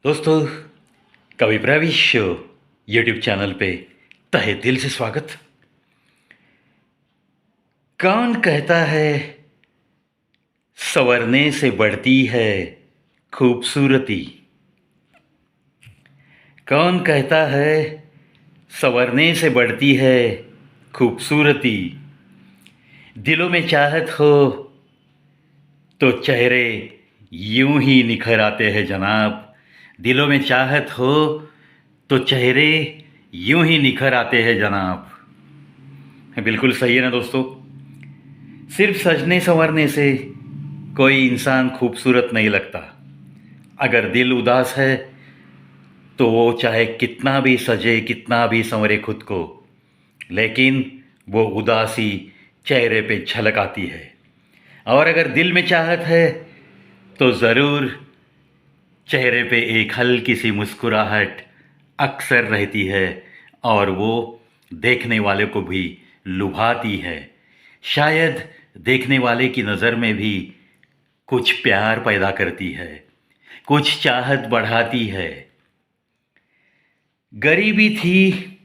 दोस्तों, कवि प्रवीश show YouTube channel पे तहे दिल से स्वागत। कौन कहता है संवरने से बढ़ती है खूबसूरती? कौन कहता है संवरने से बढ़ती है खूबसूरती? दिलों में चाहत हो तो चेहरे यूं ही निखर आते हैं जनाब। दिलों में चाहत हो तो चेहरे यूं ही निखर आते हैं जनाब। बिल्कुल सही है ना दोस्तों। सिर्फ सजने संवरने से कोई इंसान खूबसूरत नहीं लगता। अगर दिल उदास है तो वो चाहे कितना भी सजे, कितना भी संवरे खुद को, लेकिन वो उदासी चेहरे पे झलक आती है। और अगर दिल में चाहत है तो ज़रूर चेहरे पे एक हल्की सी मुस्कुराहट अक्सर रहती है, और वो देखने वाले को भी लुभाती है। शायद देखने वाले की नज़र में भी कुछ प्यार पैदा करती है, कुछ चाहत बढ़ाती है। गरीबी थी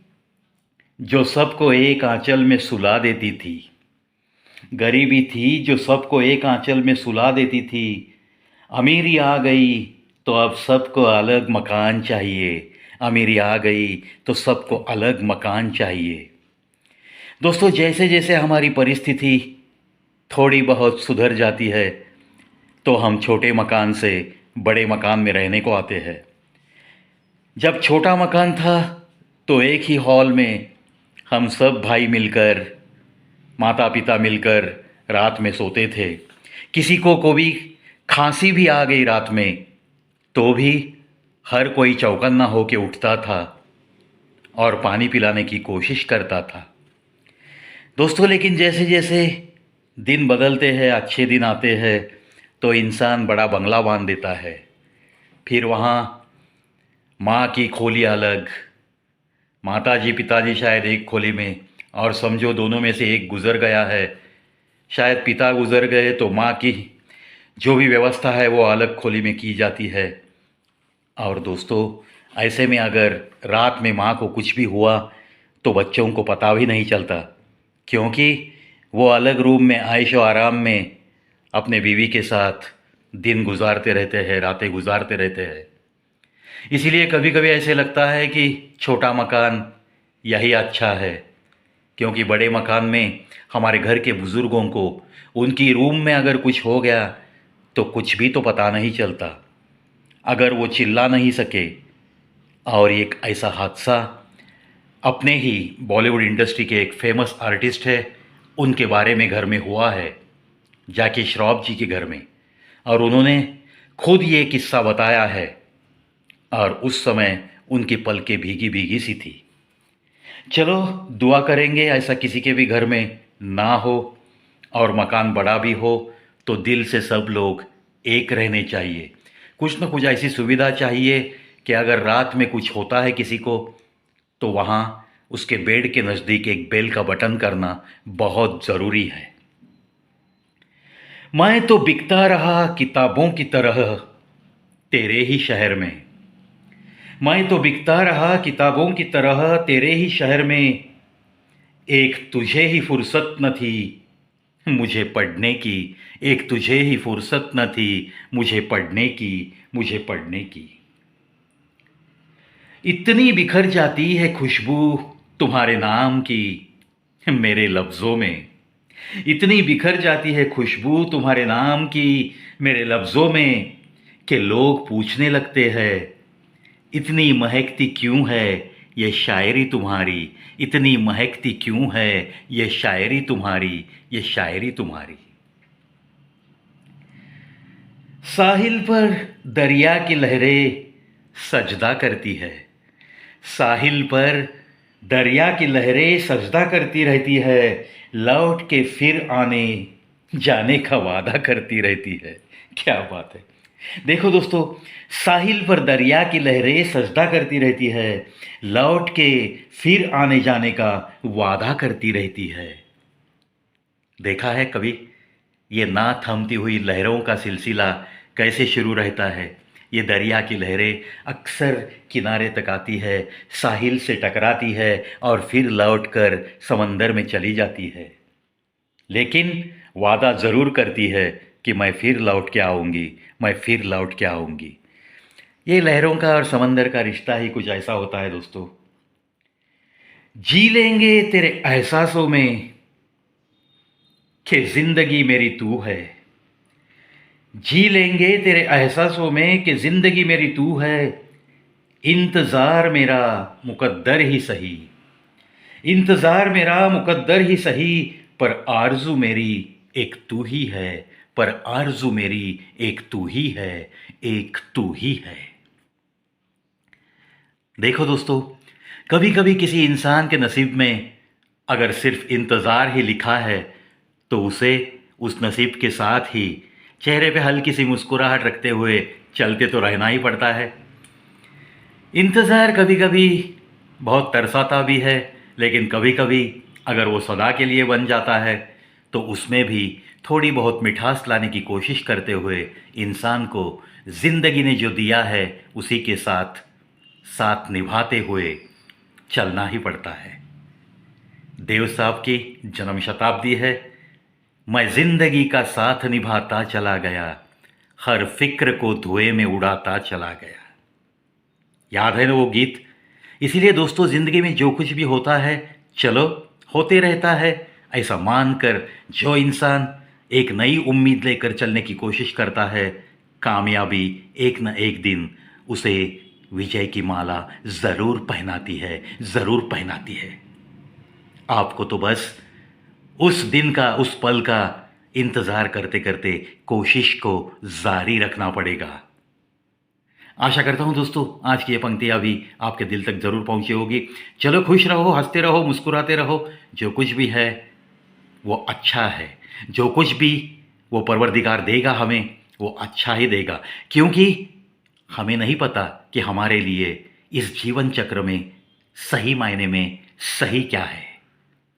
जो सबको एक आंचल में सुला देती थी। गरीबी थी जो सबको एक आंचल में सुला देती थी। अमीरी आ गई तो अब सबको अलग मकान चाहिए। अमीरी आ गई तो सबको अलग मकान चाहिए। दोस्तों, जैसे जैसे हमारी परिस्थिति थोड़ी बहुत सुधर जाती है तो हम छोटे मकान से बड़े मकान में रहने को आते हैं। जब छोटा मकान था तो एक ही हॉल में हम सब भाई मिलकर, माता पिता मिलकर रात में सोते थे। किसी को भी खांसी भी आ गई रात में तो भी हर कोई चौकन्ना होके उठता था और पानी पिलाने की कोशिश करता था। दोस्तों, लेकिन जैसे जैसे दिन बदलते हैं, अच्छे दिन आते हैं, तो इंसान बड़ा बंगला बांध देता है। फिर वहाँ माँ की खोली अलग, माताजी पिताजी शायद एक खोली में, और समझो दोनों में से एक गुज़र गया है। शायद पिता गुज़र गए तो माँ की जो भी व्यवस्था है वो अलग खोली में की जाती है। और दोस्तों, ऐसे में अगर रात में माँ को कुछ भी हुआ तो बच्चों को पता भी नहीं चलता, क्योंकि वो अलग रूम में आयशो आराम में अपने बीवी के साथ दिन गुजारते रहते हैं, रातें गुजारते रहते हैं। इसीलिए कभी कभी ऐसे लगता है कि छोटा मकान यही अच्छा है, क्योंकि बड़े मकान में हमारे घर के बुज़ुर्गों को उनकी रूम में अगर कुछ हो गया तो कुछ भी तो पता नहीं चलता। अगर वो चिल्ला नहीं सके, और एक ऐसा हादसा अपने ही बॉलीवुड इंडस्ट्री के एक फेमस आर्टिस्ट है, उनके बारे में घर में हुआ है, जैकी श्रॉफ जी के घर में, और उन्होंने खुद ये किस्सा बताया है। और उस समय उनकी पलकें भीगी भीगी सी थी। चलो, दुआ करेंगे ऐसा किसी के भी घर में ना हो, और मकान बड़ा भी हो तो दिल से सब लोग एक रहने चाहिए। कुछ न कुछ ऐसी सुविधा चाहिए कि अगर रात में कुछ होता है किसी को तो वहाँ उसके बेड के नज़दीक एक बेल का बटन करना बहुत ज़रूरी है। मैं तो बिकता रहा किताबों की तरह तेरे ही शहर में। मैं तो बिकता रहा किताबों की तरह तेरे ही शहर में। एक तुझे ही फुर्सत न थी मुझे पढ़ने की। एक तुझे ही फुर्सत न थी मुझे पढ़ने की, मुझे पढ़ने की। इतनी बिखर जाती है खुशबू तुम्हारे नाम की मेरे लफ्ज़ों में। इतनी बिखर जाती है खुशबू तुम्हारे नाम की मेरे लफ्ज़ों में, कि लोग पूछने लगते हैं इतनी महकती क्यों है ये शायरी तुम्हारी। इतनी महकती क्यों है ये शायरी तुम्हारी, ये शायरी तुम्हारी। साहिल पर दरिया की लहरें सजदा करती है। साहिल पर दरिया की लहरें सजदा करती रहती है। लौट के फिर आने जाने का वादा करती रहती है। क्या बात है। देखो दोस्तों, साहिल पर दरिया की लहरें सजदा करती रहती है, लौट के फिर आने जाने का वादा करती रहती है। देखा है कभी ये ना थमती हुई लहरों का सिलसिला कैसे शुरू रहता है? ये दरिया की लहरें अक्सर किनारे तक आती है, साहिल से टकराती है और फिर लौटकर समंदर में चली जाती है, लेकिन वादा ज़रूर करती है कि मैं फिर लौट के आऊँगी, मैं फिर लौट के आऊँगी। ये लहरों का और समंदर का रिश्ता ही कुछ ऐसा होता है दोस्तों। जी लेंगे तेरे एहसासों में कि ज़िंदगी मेरी तू है। जी लेंगे तेरे एहसासों में कि ज़िंदगी मेरी तू है। इंतज़ार मेरा मुकद्दर ही सही, इंतज़ार मेरा मुकद्दर ही सही, पर आरज़ू मेरी एक तू ही है, पर आरज़ू मेरी एक तू ही है, एक तू ही है। देखो दोस्तों, कभी कभी किसी इंसान के नसीब में अगर सिर्फ इंतज़ार ही लिखा है तो उसे उस नसीब के साथ ही चेहरे पे हल्की सी मुस्कुराहट रखते हुए चलते तो रहना ही पड़ता है। इंतज़ार कभी कभी बहुत तरसाता भी है, लेकिन कभी कभी अगर वो सदा के लिए बन जाता है तो उसमें भी थोड़ी बहुत मिठास लाने की कोशिश करते हुए इंसान को ज़िंदगी ने जो दिया है उसी के साथ साथ निभाते हुए चलना ही पड़ता है। देव साहब की जन्म शताब्दी है। मैं ज़िंदगी का साथ निभाता चला गया, हर फिक्र को धुएं में उड़ाता चला गया। याद है ना वो गीत? इसीलिए दोस्तों, ज़िंदगी में जो कुछ भी होता है चलो होते रहता है, ऐसा मानकर जो इंसान एक नई उम्मीद लेकर चलने की कोशिश करता है, कामयाबी एक न एक दिन उसे विजय की माला ज़रूर पहनाती है, ज़रूर पहनाती है। आपको तो बस उस दिन का, उस पल का इंतज़ार करते करते कोशिश को जारी रखना पड़ेगा। आशा करता हूँ दोस्तों, आज की ये पंक्तियाँ भी आपके दिल तक ज़रूर पहुँची होगी। चलो, खुश रहो, हंसते रहो, मुस्कुराते रहो। जो कुछ भी है वो अच्छा है, जो कुछ भी वो परवरदिगार देगा हमें वो अच्छा ही देगा, क्योंकि हमें नहीं पता कि हमारे लिए इस जीवन चक्र में सही मायने में सही क्या है।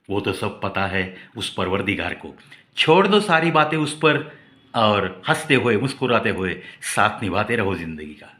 वो तो सब पता है उस परवरदिगार को। छोड़ दो सारी बातें उस पर और हंसते हुए मुस्कुराते हुए साथ निभाते रहो ज़िंदगी का।